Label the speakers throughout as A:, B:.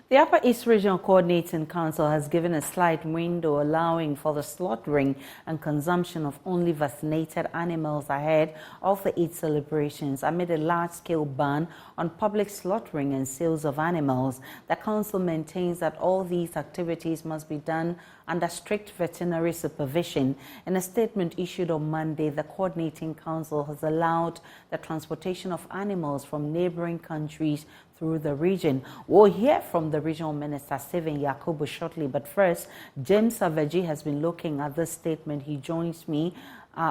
A: The Upper East Regional Coordinating Council has given a slight window allowing for the slaughtering and consumption of only vaccinated animals ahead of the Eid celebrations amid a large-scale ban on public slaughtering and sales of animals. The council maintains that all these activities must be done under strict veterinary supervision. In a statement issued on Monday, the Coordinating Council has allowed the transportation of animals from neighboring countries through the region. We'll hear from the Regional Minister, Stephen Yakubu, shortly. But first, James Savaji has been looking at this statement. He joins me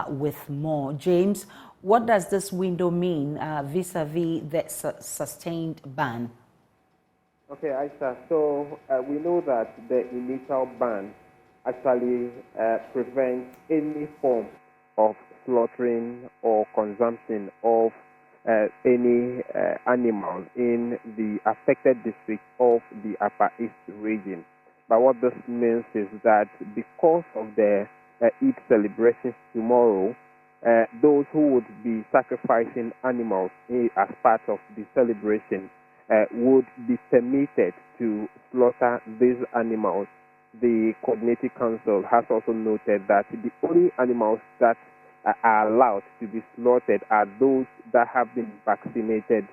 A: with more. James, what does this window mean vis-a-vis the sustained ban?
B: Okay, Aisha, so we know that the initial ban actually prevents any form of slaughtering or consumption of any animal in the affected district of the Upper East region. But what this means is that because of the Eid celebrations tomorrow, those who would be sacrificing animals as part of the celebration would be permitted to slaughter these animals. The Coordinating Council has also noted that the only animals that are allowed to be slaughtered are those that have been vaccinated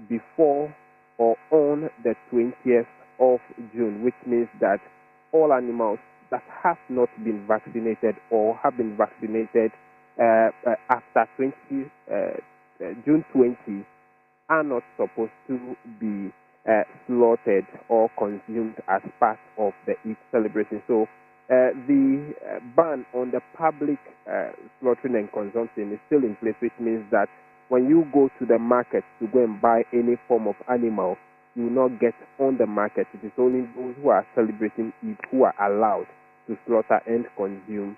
B: before or on the 20th of June, which means that all animals that have not been vaccinated or have been vaccinated after June 20 are not supposed to be slaughtered or consumed as part of the Eid celebration. So the ban on the public slaughtering and consumption is still in place, which means that when you go to the market to go and buy any form of animal, you will not get on the market. It is only those who are celebrating Eid who are allowed to slaughter and consume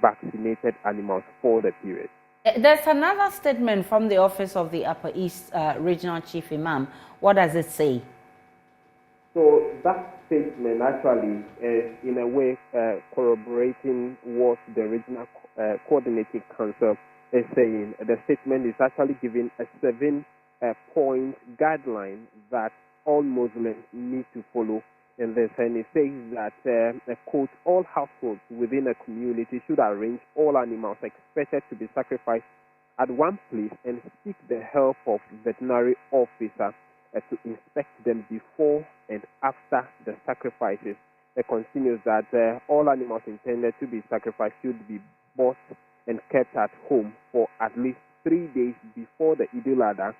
B: vaccinated animals for the period.
A: There's another statement from the Office of the Upper East Regional Chief Imam. What does it say?
B: So that statement actually is in a way corroborating what the Regional Coordinating Council is saying. The statement is actually giving a 7-point guideline that all Muslims need to follow in this, and it says that, quote, all households within a community should arrange all animals expected to be sacrificed at one place and seek the help of veterinary officer to inspect them before and after the sacrifices. It continues that all animals intended to be sacrificed should be bought and kept at home for at least 3 days before the Eid al-Adha,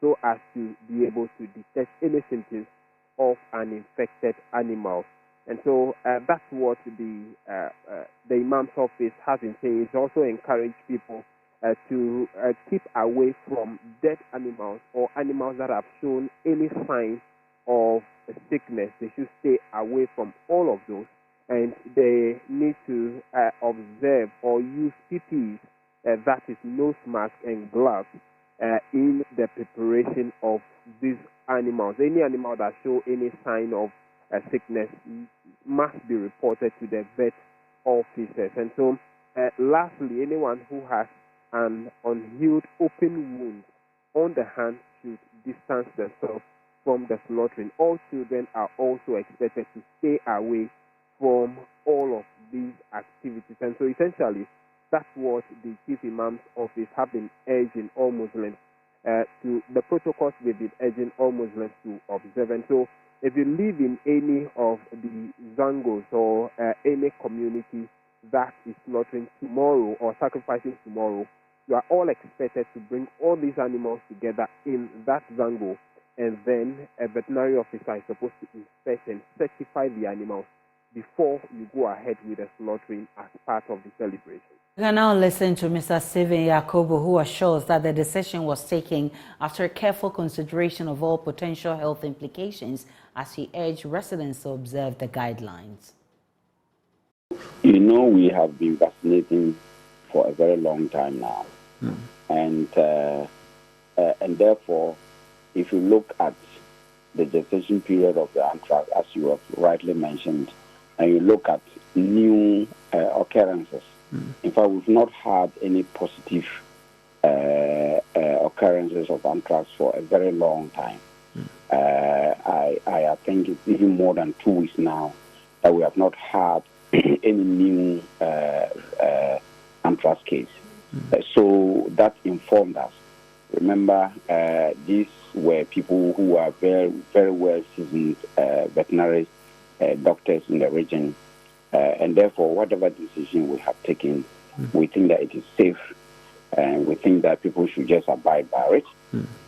B: so as to be able to detect any symptoms of an infected animal. And so that's what the Imam's office has been saying. It's also encouraged people to keep away from dead animals or animals that have shown any sign of sickness. They should stay away from all of those, and they need to observe or use PPEs, that is nose mask and gloves, in the preparation of these animals. Any animal that show any sign of sickness must be reported to the vet officers. And so, lastly, anyone who has an unhealed open wound on the hand should distance themselves from the slaughtering. All children are also expected to stay away from all of these activities. And so, essentially, that's what the Chief Imam's office have been urging all Muslims to the protocols we've been urging all Muslims to observe. And so, if you live in any of the zangos or any community that is slaughtering tomorrow or sacrificing tomorrow, you are all expected to bring all these animals together in that zango, and then a veterinary officer is supposed to inspect and certify the animals before you go ahead with the slaughtering as part of the celebration.
A: We can now listen to Mr. Stephen Yakubu, who assures that the decision was taken after careful consideration of all potential health implications, as he urged residents to observe the guidelines.
C: You know, we have been vaccinating for a very long time now. And therefore, if you look at the gestation period of the anthrax, as you have rightly mentioned, and you look at new occurrences, in fact, we've not had any positive occurrences of anthrax for a very long time. I think it's even more than 2 weeks now that we have not had any new anthrax case. So that informed us. Remember, these were people who are very, very well seasoned veterinary doctors in the region, and therefore, whatever decision we have taken, we think that it is safe, and we think that people should just abide by it,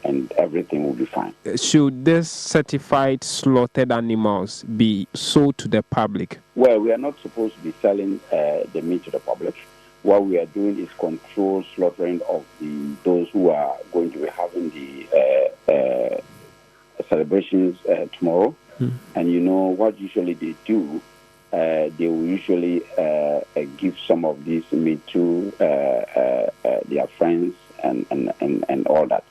C: and everything will be fine.
D: Should these certified slaughtered animals be sold to the public?
C: Well, we are not supposed to be selling the meat to the public. What we are doing is control slaughtering of those who are going to be having the celebrations tomorrow. And you know what usually they do, they will usually give some of this meat to their friends and all that.